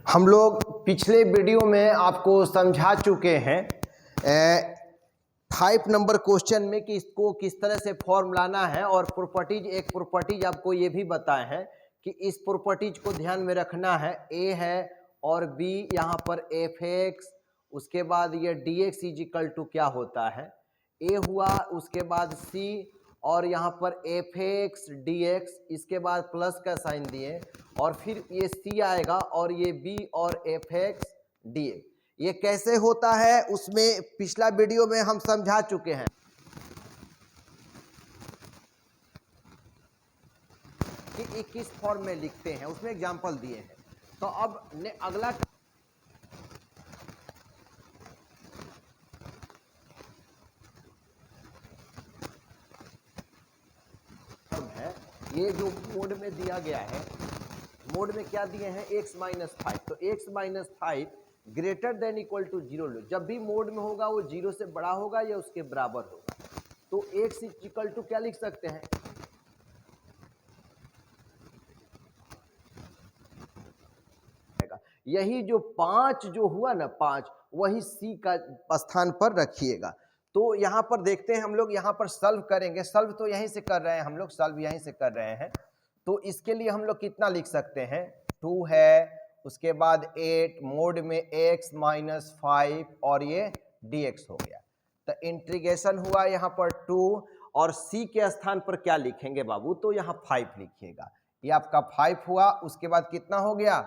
हम लोग पिछले वीडियो में आपको समझा चुके हैं 5 नंबर क्वेश्चन में कि इसको किस तरह से फॉर्म लाना है, और प्रॉपर्टीज, एक प्रॉपर्टीज आपको ये भी बताए हैं कि इस प्रॉपर्टीज को ध्यान में रखना है। ए है और बी, यहाँ पर एफ एक्स, उसके बाद ये D X is equal to क्या होता है, ए हुआ, उसके बाद सी और यहाँ पर एफ एक्स डी एक्स, इसके बाद प्लस का साइन दिए और फिर ये सी आएगा और ये बी और एफ एक्स डी एक्स। ये कैसे होता है उसमें पिछला वीडियो में हम समझा चुके हैं कि ये किस फॉर्म में लिखते हैं, उसमें एग्जांपल दिए हैं। तो अब अगला है, ये जो मोड में दिया गया है, मोड में क्या दिए हैं, x माइनस 5। तो x minus 5 greater than equal to 0 लो। जब भी मोड में होगा वो 0 से बड़ा होगा या उसके बराबर होगा। तो x इक्वल टू क्या लिख सकते हैं, यही जो 5 जो हुआ ना 5, वही c का स्थान पर रखिएगा। तो यहाँ पर देखते हैं हम लोग, यहाँ पर सॉल्व करेंगे। सॉल्व तो यहीं से कर रहे हैं हम लोग, सॉल्व यहीं से कर रहे हैं। तो इसके लिए हम लोग कितना लिख सकते हैं, 2 है, उसके बाद 8, मोड में x माइनस 5 और ये dx हो गया। तो इंटीग्रेशन हुआ यहाँ पर 2 और c के स्थान पर क्या लिखेंगे बाबू, तो यहाँ 5 लिखिएगा। ये आपका 5 हुआ। उसके बाद कितना हो गया,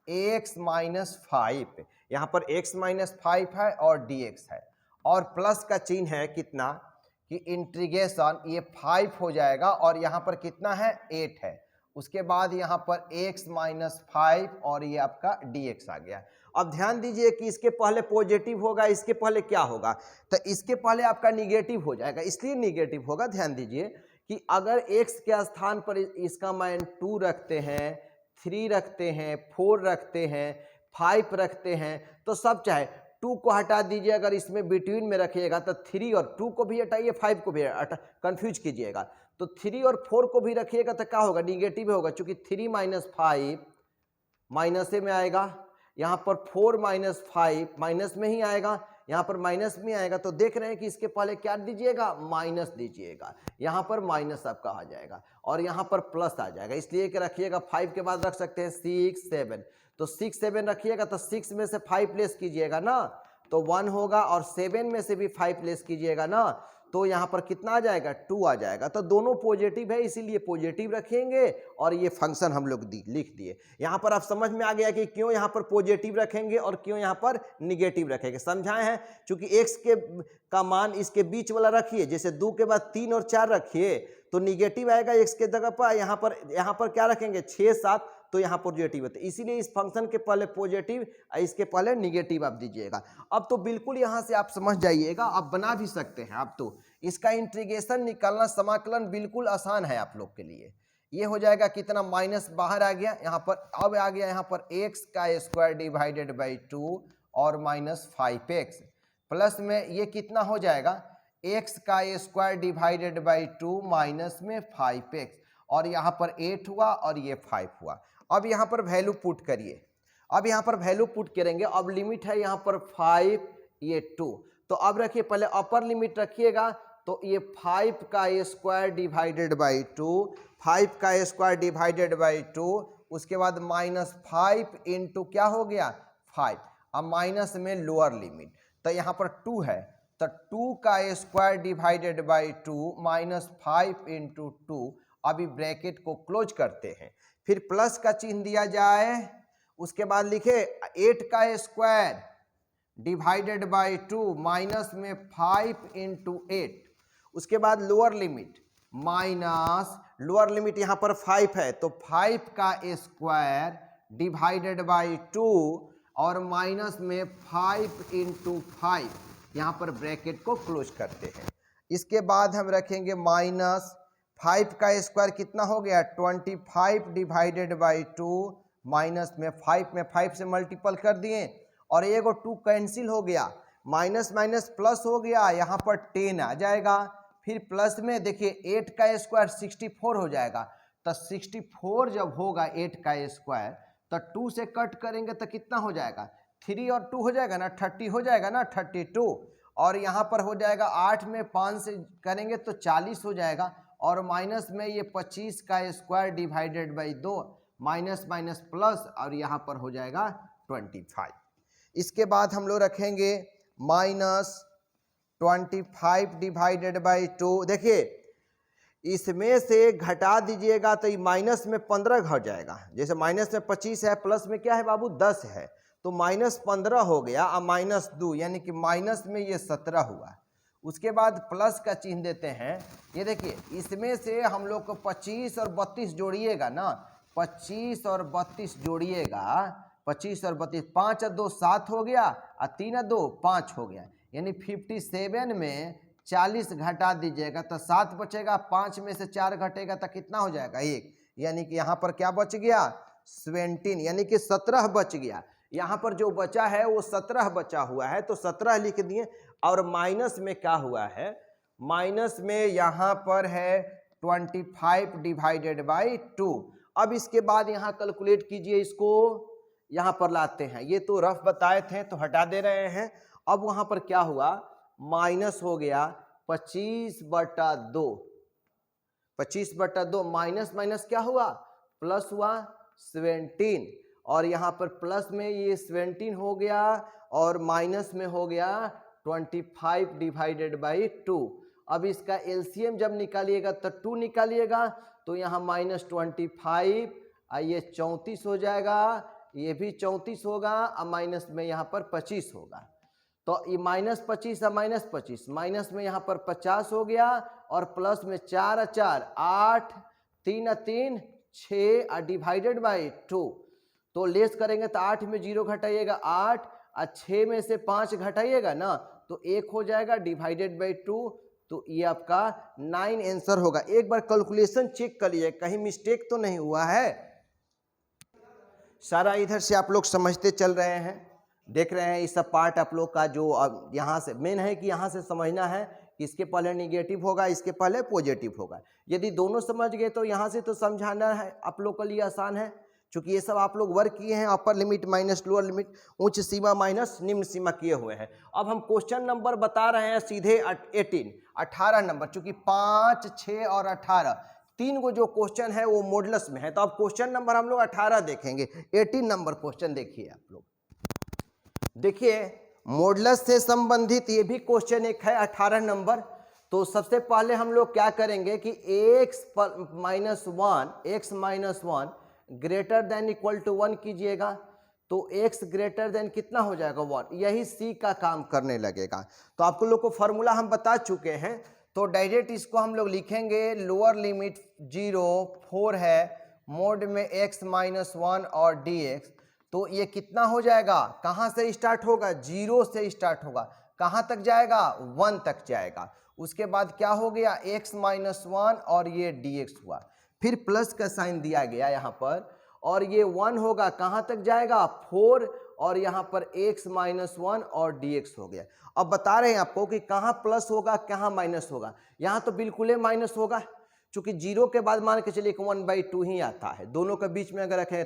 x माइनस 5, यहाँ पर x माइनस 5 है और dx है, और प्लस का चिन्ह है कितना कि इंटीग्रेशन, ये 5 हो जाएगा और यहाँ पर कितना है 8 है। उसके बाद यहाँ पर x माइनस 5 और ये आपका dx आ गया। अब ध्यान दीजिए कि इसके पहले पॉजिटिव होगा, इसके पहले क्या होगा, तो इसके पहले आपका निगेटिव हो जाएगा। इसलिए निगेटिव होगा, ध्यान दीजिए कि अगर x के स्थान पर इसका मान 2 रखते हैं, 3 रखते हैं, 4 रखते हैं, 5 रखते हैं, तो सब चाहे 2 को हटा दीजिए, अगर इसमें बिटवीन में रखिएगा तो 3 और 2 को भी हटाइए, 5 को भी कंफ्यूज कीजिएगा। तो 3 और 4 को भी रखिएगा तो क्या होगा, निगेटिव होगा, क्योंकि 3 माइनस 5 माइनस में आएगा, यहाँ पर 4 माइनस 5 माइनस में ही आएगा, यहाँ पर माइनस में आएगा। तो देख रहे हैं कि इसके पहले क्या दीजिएगा, माइनस दीजिएगा, यहाँ पर माइनस आपका आ जाएगा और यहाँ पर प्लस आ जाएगा। इसलिए कि रखिएगा 5 के बाद रख सकते हैं 6 7, तो 6 7 रखिएगा तो 6 में से 5 लेस कीजिएगा ना, तो 1 होगा, और 7 में से भी 5 लेस कीजिएगा ना, तो यहाँ पर कितना आ जाएगा, 2 आ जाएगा। तो दोनों पॉजिटिव है, इसीलिए पॉजिटिव रखेंगे और ये फंक्शन हम लोग लिख दिए। यहाँ पर आप समझ में आ गया कि क्यों यहाँ पर पॉजिटिव रखेंगे और क्यों यहाँ पर निगेटिव रखेंगे, समझाए हैं। क्योंकि x का मान इसके बीच वाला रखिए, जैसे 2 के बाद 3 और 4 रखिए तो निगेटिव आएगा x के जगह पर। यहाँ पर क्या रखेंगे, 6 7, तो यहाँ पॉजिटिव होता है, इसीलिए इस फंक्शन के पहले पॉजिटिव, इसके पहले निगेटिव आप दीजिएगा। अब तो बिल्कुल यहाँ से आप समझ जाइएगा, आप बना भी सकते हैं। अब तो इसका इंटीग्रेशन निकालना, समाकलन बिल्कुल आसान है आप लोग के लिए। ये हो जाएगा कितना, माइनस बाहर आ गया, यहाँ पर अब आ गया यहाँ पर x का स्क्वायर डिवाइडेड बाई 2 और माइनस 5x, प्लस में ये कितना हो जाएगा, x का स्क्वायर डिवाइडेड बाई 2 माइनस में 5x, और यहाँ पर 8 हुआ और ये 5 हुआ। अब यहाँ पर वैल्यू पुट करिए, अब यहाँ पर वैल्यू पुट करेंगे। अब लिमिट है यहाँ पर 5, ये 2, तो अब रखिए पहले अपर लिमिट रखिएगा, तो ये 5 का स्क्वायर डिवाइडेड बाई 2, 5 का स्क्वायर डिवाइडेड बाई 2, उसके बाद माइनस 5 इंटू क्या हो गया 5, अब माइनस में लोअर लिमिट, तो यहाँ पर 2 है, तो 2 का square divided by 2 minus 5 into 2। अभी ब्रैकेट को क्लोज करते हैं, फिर प्लस का चिन्ह दिया जाए, उसके बाद लिखे 8 का स्क्वायर डिवाइडेड बाई 2 माइनस में 5 इंटू 8, उसके बाद lower limit minus, lower limit यहाँ पर 5 है, तो 5 का स्क्वायर डिवाइडेड बाई 2 और माइनस में 5 इंटू 5, यहाँ पर ब्रैकेट को क्लोज करते हैं। इसके बाद हम रखेंगे माइनस 5 का स्क्वायर कितना हो गया 25 डिवाइडेड बाई 2, माइनस में 5 से मल्टीपल कर दिए और ये 2 कैंसिल हो गया, माइनस माइनस प्लस हो गया, यहाँ पर 10 आ जाएगा। फिर प्लस में देखिए 8 का स्क्वायर 64 हो जाएगा, तो 64 जब होगा 8 का स्क्वायर तो 2 से कट करेंगे तो कितना हो जाएगा, 3 और 2 हो जाएगा ना, 30 हो जाएगा ना, 32। और यहाँ पर हो जाएगा 8 में 5 से करेंगे तो 40 हो जाएगा, और माइनस में ये 25 का square divided by 2, minus minus plus, और यहाँ पर हो जाएगा 25। इसके बाद हम लोग रखेंगे -25 डिवाइडेड बाई 2। देखिए इसमें से घटा दीजिएगा तो ये माइनस में 15 घट जाएगा, जैसे माइनस में 25 है, प्लस में क्या है बाबू 10 है, तो -15 हो गया और -2, यानी कि माइनस में ये 17 हुआ। उसके बाद प्लस का चिन्ह देते हैं। ये देखिए इसमें से हम लोग को 25 और 32 जोड़िएगा ना, 25 और 32 जोड़िएगा, 25 और 32, 5 और 2 7 हो गया, और 3 और 2 5 हो गया, यानी 57 में 40 घटा दीजिएगा तो 7 बचेगा, 5 में से 4 घटेगा तो कितना हो जाएगा 1, यानी कि यहाँ पर क्या बच गया 17, यानी कि 17 बच गया। यहाँ पर जो बचा है वो 17 बचा हुआ है, तो 17 लिख दिए। और माइनस में क्या हुआ है, माइनस में यहाँ पर है 25 डिवाइडेड बाई 2। अब इसके बाद यहाँ कैलकुलेट कीजिए, इसको यहाँ पर लाते हैं, ये तो रफ बताए थे तो हटा दे रहे हैं। अब वहाँ पर क्या हुआ, माइनस हो गया 25/2, 25/2, माइनस माइनस क्या हुआ प्लस हुआ 17, और यहाँ पर प्लस में ये 17 हो गया, और माइनस में हो गया 25 डिवाइडेड बाई 2। अब इसका एलसीएम जब निकालिएगा तो 2 निकालिएगा, तो यहाँ -25, ये 34 हो जाएगा, ये भी 34 होगा, और माइनस में यहाँ पर 25 होगा, तो ये -25 और -25, माइनस में यहाँ पर 50 हो गया, और प्लस में 4 और 4 8, 3 और 3 6, और डिवाइडेड बाई 2, तो लेस करेंगे तो 8 में 0 घटाइएगा 8, और 6 में से 5 घटाइएगा ना तो 1 हो जाएगा डिवाइडेड बाई 2, तो ये आपका 9 आंसर होगा। एक बार कैलकुलेशन चेक कर लीजिए कहीं मिस्टेक तो नहीं हुआ है। सारा इधर से आप लोग समझते चल रहे हैं, देख रहे हैं, इस सब पार्ट आप लोग का जो अब यहाँ से मेन है कि यहाँ से समझना है कि इसके पहले निगेटिव होगा, इसके पहले पॉजिटिव होगा। यदि दोनों समझ गए तो यहाँ से तो समझाना है आप लोग के लिए आसान है, क्योंकि ये सब आप लोग वर्क किए हैं, upper limit minus lower limit, उच्च सीमा माइनस निम्न सीमा किए हुए हैं। अब हम क्वेश्चन नंबर बता रहे हैं सीधे 18 नंबर, चूंकि 5, 6 और 18 तीन गो जो क्वेश्चन है वो मॉडुलस में है, तो अब क्वेश्चन नंबर हम लोग 18 देखेंगे। 18 नंबर क्वेश्चन देखिए आप लोग, देखिए मॉडुलस से संबंधित ये भी क्वेश्चन एक है 18 नंबर। तो सबसे पहले हम लोग क्या करेंगे कि x - 1 greater than equal to 1 कीजिएगा, तो x ग्रेटर देन कितना हो जाएगा 1, यही c का काम करने लगेगा। तो आपको लोग को फॉर्मूला हम बता चुके हैं, तो डायरेक्ट इसको हम लोग लिखेंगे, लोअर लिमिट 0 4 है, मोड में x - 1 और dx, तो ये कितना हो जाएगा, कहाँ से स्टार्ट होगा 0 से स्टार्ट होगा, कहाँ तक जाएगा 1 तक जाएगा। उसके बाद क्या हो गया x - 1 और ये dx हुआ, फिर प्लस का साइन दिया गया यहाँ पर, और ये 1 होगा, कहाँ तक जाएगा 4, और यहाँ पर x - 1 और dx हो गया। अब बता रहे हैं आपको कि कहाँ प्लस होगा कहाँ माइनस होगा, यहाँ तो बिल्कुल ही माइनस होगा, चूंकि 0 के बाद मान के चलिए 1/2 ही आता है, दोनों के बीच में अगर रखें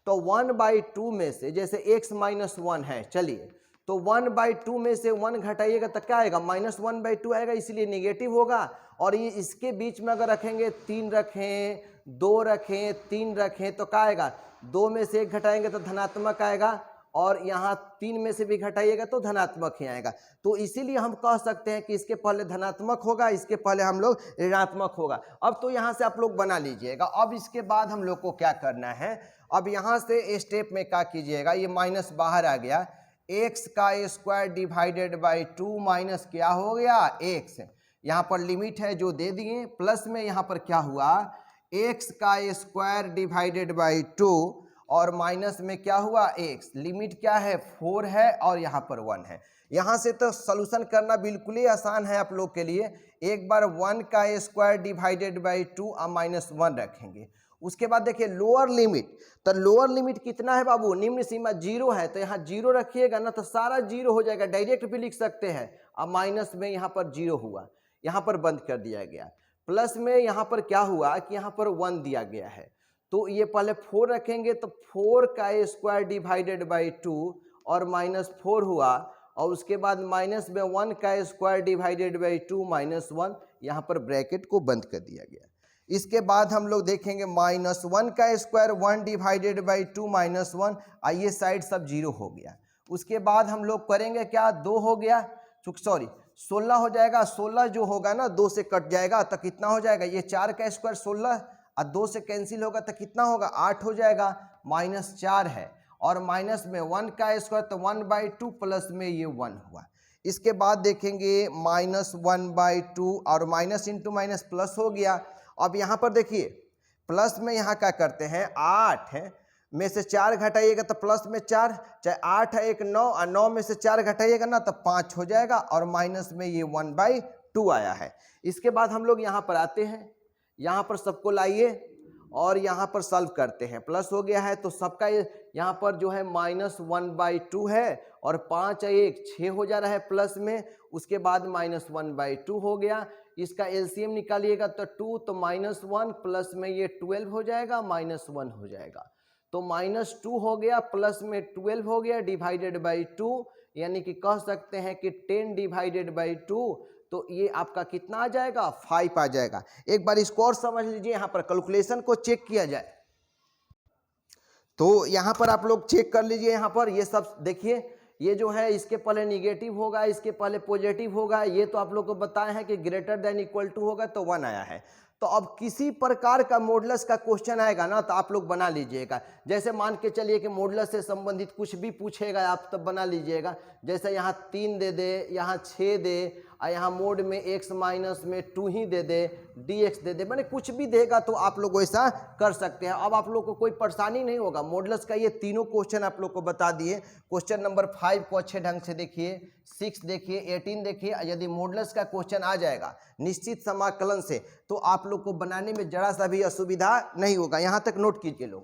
तो 1/2 में से जैसे x - 1 है, चलिए तो 1/2 में से 1 घटाइएगा तो क्या आएगा -1/2 आएगा, इसलिए नेगेटिव होगा। और ये इसके बीच में अगर रखेंगे 3 रखें, 2 रखें, 3 रखें, तो क्या आएगा 2 में से 1 घटाएंगे तो धनात्मक आएगा, और यहाँ 3 में से भी घटाइएगा तो धनात्मक ही आएगा। तो इसीलिए हम कह सकते हैं कि इसके पहले धनात्मक होगा, इसके पहले हम लोग ऋणात्मक होगा। अब तो यहाँ से आप लोग बना लीजिएगा। अब इसके बाद हम लोग को क्या करना है, अब यहाँ से स्टेप में क्या कीजिएगा, ये माइनस बाहर आ गया, x का स्क्वायर डिवाइडेड बाई 2 माइनस क्या हो गया x, यहाँ पर लिमिट है जो दे दिए, प्लस में यहाँ पर क्या हुआ x का स्क्वायर डिवाइडेड बाई 2, और माइनस में क्या हुआ x, लिमिट क्या है 4 है और यहाँ पर 1 है। यहाँ से तो सॉल्यूशन करना बिल्कुल ही आसान है आप लोग के लिए। एक बार 1 का स्क्वायर डिवाइडेड बाई 2 और -1 रखेंगे। उसके बाद देखिए लोअर लिमिट, तो लोअर लिमिट कितना है बाबू, निम्न सीमा 0 है, तो यहाँ 0 रखिएगा ना तो सारा 0 हो जाएगा, डायरेक्ट भी लिख सकते हैं। अब माइनस में यहाँ पर 0 हुआ, यहाँ पर बंद कर दिया गया, प्लस में यहाँ पर क्या हुआ कि यहाँ पर 1 दिया गया है, तो ये पहले 4 रखेंगे तो 4 का स्क्वायर डिवाइडेड बाई 2 और -4 हुआ, और उसके बाद माइनस में 1 का स्क्वायर डिवाइडेड बाई 2 -1, यहाँ पर ब्रैकेट को बंद कर दिया गया। इसके बाद हम लोग देखेंगे -1 का स्क्वायर 1 डिवाइडेड बाई 2 -1, आइए साइड सब 0 हो गया। उसके बाद हम लोग करेंगे क्या, 2 हो गया, सॉरी 16 हो जाएगा, 16 जो होगा ना 2 से कट जाएगा तो कितना हो जाएगा, ये 4 का स्क्वायर 16 और 2 से कैंसिल होगा तो कितना होगा, 8 हो जाएगा, -4 है, और माइनस में 1 का स्क्वायर तो 1/2 प्लस में ये 1 हुआ। इसके बाद देखेंगे -1/2 और माइनस इंटू माइनस प्लस हो गया। अब यहाँ पर देखिए प्लस में यहाँ क्या करते हैं, 8 है में से 4 घटाइएगा तो प्लस में 4, चाहे 8 है 1 9 और 9 में से 4 घटाइएगा ना तो 5 हो जाएगा, और माइनस में ये 1/2 आया है। इसके बाद हम लोग यहाँ पर आते हैं, यहाँ पर सबको लाइए और यहाँ पर सॉल्व करते हैं। प्लस हो गया है तो सबका यहाँ पर जो है -1/2 है, और 5 1 6 हो जा रहा है प्लस में, उसके बाद -1/2 हो गया। इसका एलसीएम निकालिएगा तो 2, तो -1 प्लस में ये 12 हो जाएगा, -1 हो जाएगा, तो -2 हो गया प्लस में 12 हो गया डिवाइडेड बाई 2, यानी कि कह सकते हैं कि 10 डिवाइडेड बाई 2, तो ये आपका कितना आ जाएगा, 5 आ जाएगा। एक बार इसको और समझ लीजिए, यहाँ पर कैलकुलेशन को चेक किया जाए तो यहाँ पर आप लोग चेक कर लीजिए। यहाँ पर ये सब देखिए, ये जो है इसके पहले निगेटिव होगा, इसके पहले पॉजिटिव होगा, ये तो आप लोग को बताए हैं कि ग्रेटर देन इक्वल टू होगा तो 1 आया है। तो अब किसी प्रकार का मॉडुलस का क्वेश्चन आएगा ना तो आप लोग बना लीजिएगा। जैसे मान के चलिए कि मॉडुलस से संबंधित कुछ भी पूछेगा आप तब बना लीजिएगा। जैसे यहाँ 3 दे दे, यहाँ 6 दे, और यहाँ मोड में x माइनस में 2 ही दे दे, dx दे दे, मैंने कुछ भी देगा तो आप लोग वैसा कर सकते हैं। अब आप लोग को कोई परेशानी नहीं होगा। मॉडुलस का ये तीनों क्वेश्चन आप लोग को बता दिए। क्वेश्चन नंबर 5 को अच्छे ढंग से देखिए, 6 देखिए, 18 देखिए। यदि मॉडुलस का क्वेश्चन आ जाएगा निश्चित समाकलन से तो आप लोग को बनाने में जरा सा भी असुविधा नहीं होगा। यहाँ तक नोट कीजिए लोग।